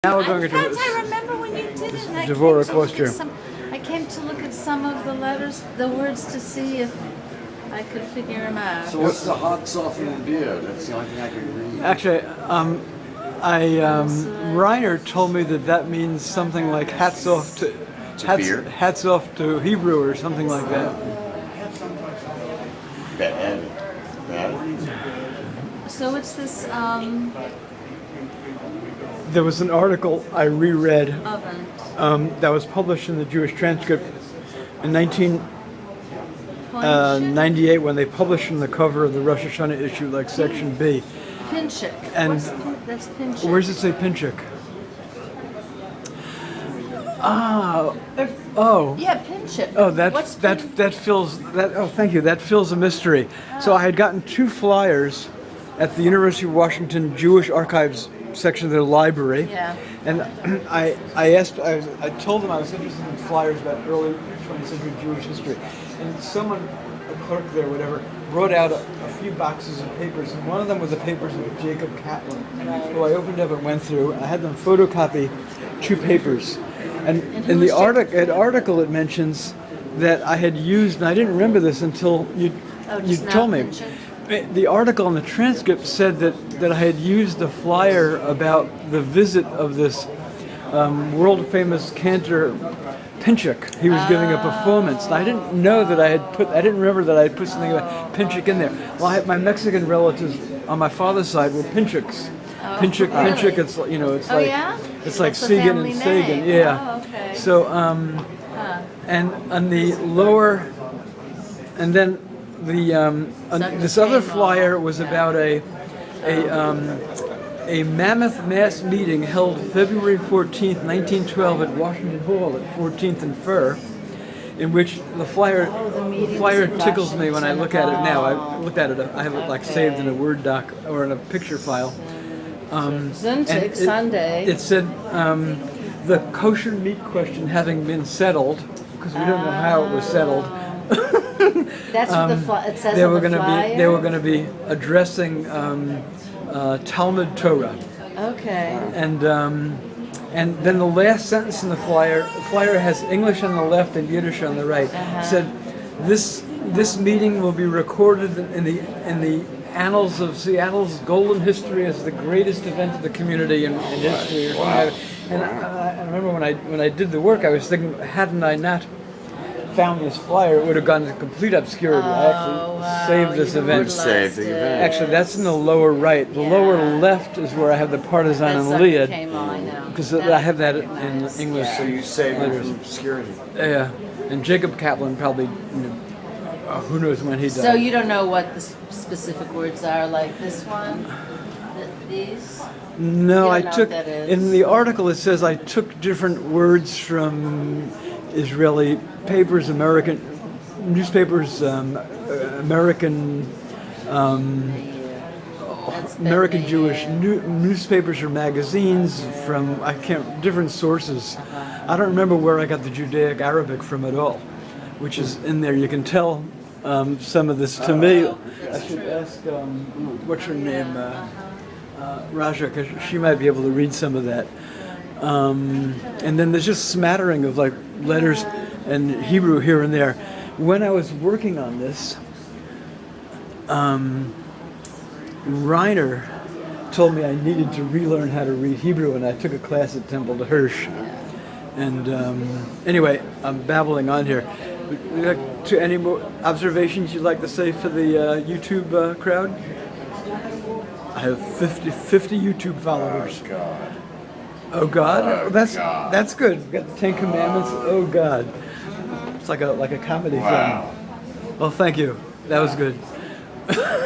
Now we're going In to fact, I remember when you did it. And Dvorah Kost. I came to look at some of the letters, the words, to see if I could figure them out. So what's the hot softening beer? That's the only thing I can read. Actually, Reiner told me that means something like hats off to beer? hats off to Hebrew or something like that. Bad. So it's this There was an article I reread oven. that was published in the Jewish Transcript in 1998 when they published on the cover of the Rosh Hashanah issue, like section B. Pinchik. And That's Pinchik. where does it say Pinchik? Oh. Yeah, Pinchik. Oh, What's that fills that. Oh, thank you. That fills a mystery. So I had gotten 2 flyers at the University of Washington Jewish Archives section of their library. Yeah. And I told them I was interested in flyers about early 20th century Jewish history, and someone, a clerk there, whatever, brought out a few boxes of papers, and one of them was the papers of Jacob Kaplan, who I opened up and went through. I had them photocopy 2 papers. And in the article it mentions that I had used, and I didn't remember this until you told me. The article in the transcript said that I had used a flyer about the visit of this world famous cantor Pinchik. He was giving a performance. And I didn't know that I didn't remember that I had put something about Pinchik in there. Well, my Mexican relatives on my father's side were Pinchiks. Pinchik, it's it's like Seagan and Sagan, yeah. Oh, okay. So and on the lower, and then this other flyer was about a mammoth mass meeting held February 14th, 1912 at Washington Hall at 14th and Fur, in which the flyer tickles me when I look at it now. I looked at it. I have it like saved in a Word doc or in a picture file. Sunday. It said the kosher meat question having been settled, because we don't know how it was settled. That's what it says they on were the flyer? They were going to be addressing Talmud Torah. Okay. And then the last sentence in the flyer has English on the left and Yiddish on the right. Said this meeting will be recorded in the annals of Seattle's golden history as the greatest event of the community in history. Wow. And I remember when I did the work, I was thinking, hadn't I not found this flyer, it would have gone into complete obscurity. I actually saved this event. Saved the event. Actually, that's in the lower right. The lower left is where I have the partisan and Liad, because I have that in English. So you saved it from obscurity. Yeah, and Jacob Kaplan probably, who knows when he died. So you don't know what the specific words are, like this one, these? No, I took, what that is. in the article it says I took different words from Israeli papers, American newspapers, American Jewish newspapers or magazines from different sources. I don't remember where I got the Judeo-Arabic from at all, which is in there. You can tell some of this to me. I should ask what's her name, Raja, because she might be able to read some of that. And then there's just smattering of like letters and Hebrew here and there. When I was working on this, Reiner told me I needed to relearn how to read Hebrew, and I took a class at Temple de Hirsch. And anyway, I'm babbling on here. To any more observations you'd like to say for the YouTube crowd? I have 50 YouTube followers. Oh God, that's good. We've got the 10 Commandments. Oh God, it's like a comedy film. Well, thank you. That was good.